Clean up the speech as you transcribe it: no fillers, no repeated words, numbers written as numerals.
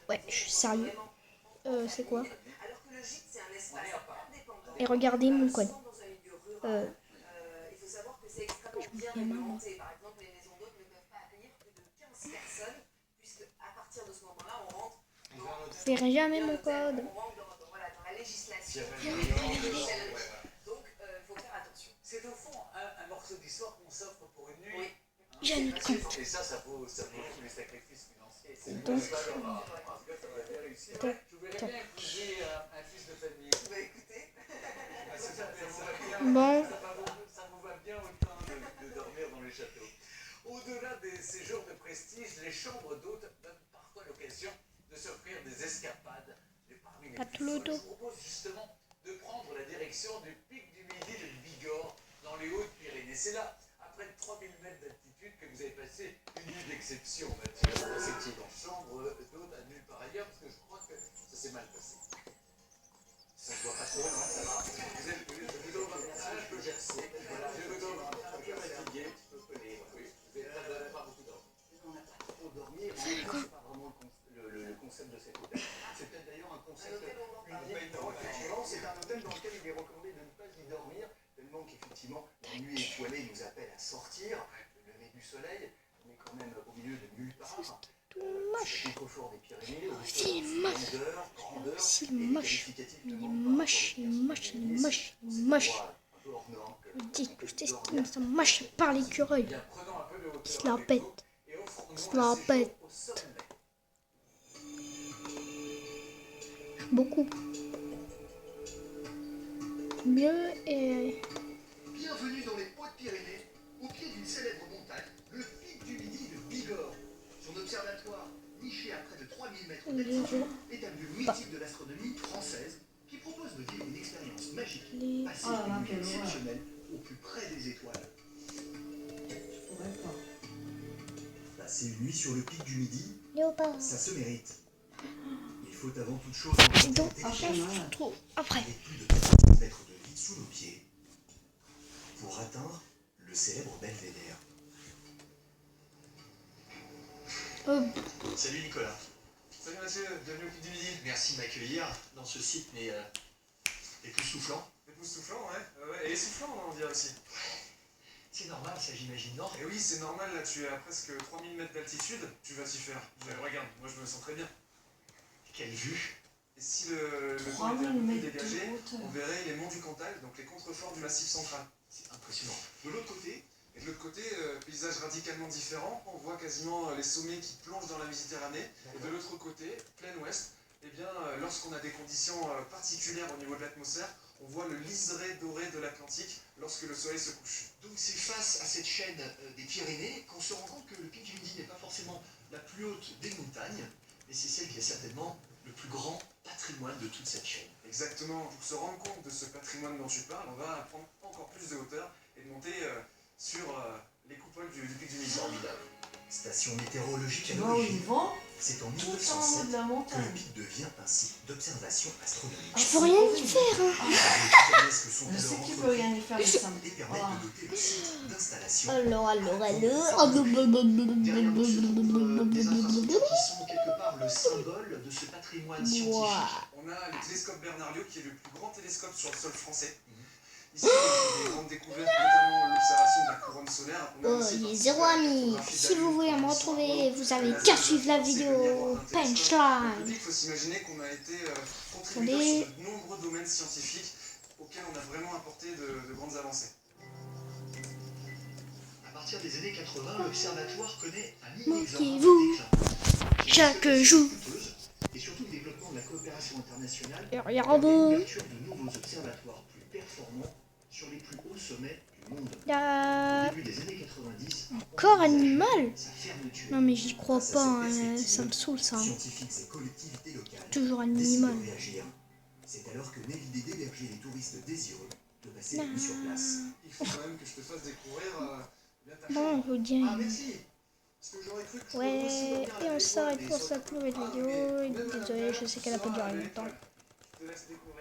Ouais, je suis sérieux. C'est quoi? Et regardez mon code. Je me fais mal, moi. Je verrai jamais mon code. C'est au fond un morceau d'histoire qu'on s'offre pour une nuit. J'ai un autre compte. Et ça vaut tous les sacrifices financiers. Donc, Je voudrais bien épouser un fils de famille. Bah écoutez, bon, ça vous va bien autant de dormir dans les châteaux. Au-delà des séjours de prestige, les chambres d'hôtes donnent parfois l'occasion de s'offrir des escapades. Et parmi les pas plus tout le folles, dos. je vous propose justement de prendre la direction du pic du Midi de Bigorre, dans les Hautes-Pyrénées. C'est là, à près de 3000 mètres d'altitude, que vous avez passé une nuit d'exception, Mathieu. Effectivement, chambre d'hôte à nulle part ailleurs, parce que je crois que ça s'est mal passé. Ça ne se voit pas trop, non, ça va. Vous êtes, je vous donne un message que j'ai reçu. Je vous donne un peu fatigué, un petit peu pelé. Oui, vous n'avez pas beaucoup dormi. On n'a pas trop dormi, mais c'est pas vraiment le concept de cet hôtel. C'est peut-être d'ailleurs un concept unique. C'est un hôtel dans lequel il est recommandé de ne pas y dormir, tellement qu'effectivement, la nuit étoilée nous appelle à sortir, le lever du soleil. On est quand même au milieu de nulle part. Moche. Le contrefort des Pyrénées, C'est moche. grandeur, C'est et les moche. qualificatifs Il est ne manquent pas moche, pour il est les moche, il est Pyrénées. moche, il est C'est moche. un endroit un peu hors norme que Je dis que je on peut t'estime, ça moche par l'écureuil. bien, prenons un peu de hauteur Il se la avec pète. vous et offrons-nous Il se un la séjour pète. au sommet. Beaucoup. Mieux et... Bienvenue dans les Hautes-Pyrénées, au pied d'une célèbre montagne, le pic du Midi de Bigorre. Son observatoire, niché à près de 3000 mètres d'altitude, est un lieu mythique de l'astronomie française qui propose de vivre une expérience magique, passer une nuit exceptionnelle au plus près des étoiles. Passer une nuit sur le pic du Midi, Léopard. ça se mérite. Il faut avant toute chose Et donc, on se retrouve après. et plus de 40 mètres de vide sous nos pieds pour atteindre le célèbre belvédère. Salut Nicolas. Salut Mathieu, bienvenue au Pic du Midi. Merci de m'accueillir dans ce site, mais époustouflant. Époustouflant, ouais. Et essoufflant, on dirait aussi. C'est normal, ça j'imagine, non? Et oui, c'est normal, là, tu es à presque 3000 mètres d'altitude, tu vas t'y faire. Regarde, moi je me sens très bien. Quelle vue! Et si le temps était un peu plus dégagé, on verrait les monts du Cantal, donc les contreforts du Massif central. C'est impressionnant. De l'autre côté, paysage radicalement différent, on voit quasiment les sommets qui plongent dans la Méditerranée. Et de l'autre côté, plein ouest, eh bien, lorsqu'on a des conditions particulières au niveau de l'atmosphère, on voit le liseré doré de l'Atlantique lorsque le soleil se couche. Donc c'est face à cette chaîne des Pyrénées qu'on se rend compte que le pic du Midi n'est pas forcément la plus haute des montagnes, mais c'est celle qui a certainement le plus grand patrimoine de toute cette chaîne. Exactement, pour se rendre compte de ce patrimoine dont tu parles, on va prendre encore plus de hauteur et de monter sur les coupoles du pic du Midi. Formidable. Station météorologique à Tu vas au l'origine. vent, C'est en tout en haut 1907 de la que le montagne. pic devient un site d'observation astronomique. Je peux rien y faire, hein. Je sais que tu peux rien y faire, mais ça me... Et permettent de doter le site d'installations. Alors. Derrière nous se trouvent des infrastructures qui sont quelque part le symbole de ce patrimoine scientifique. On a le télescope Bernard-Liot qui est le plus grand télescope sur le sol français. Ici, on a des grandes découvertes, notamment l'observation de la couronne solaire. On a Oh, aussi il est participé zéro à la ami. cartographie Si de la vous Lune. voulez me retrouver, vous avez qu'à suivre la vidéo Punchline. Il faut s'imaginer qu'on a été Attendez. contributeur sur de nombreux domaines scientifiques auxquels on a vraiment apporté de grandes avancées. À partir des années 80, l'observatoire connaît un inexorable Moquez-vous déclin. chaque Une jour. coûteuse et surtout le développement de la coopération internationale Et permet regardez. l'ouverture de nouveaux observatoires plus performants sur les plus hauts sommets du monde. Il y a Au début des années 90, encore animal. sa fermeture. Non mais j'y crois pas, hein. Ça me saoule ça. Scientifiques et collectivités locales Toujours décident animal. de réagir. C'est alors que naît l'idée d'héberger les touristes désireux de passer la nuit sur place. Il faut quand même que je te fasse découvrir bien ta Bon, je vous dis. Ah merci. Parce que j'aurais cru que je Ouais, pourrais aussi dormir à la et on maison, s'arrête mais pour sauf cette que- nouvelle vidéo. Et désolé, je sais qu'elle a pas duré longtemps. Je te laisse découvrir.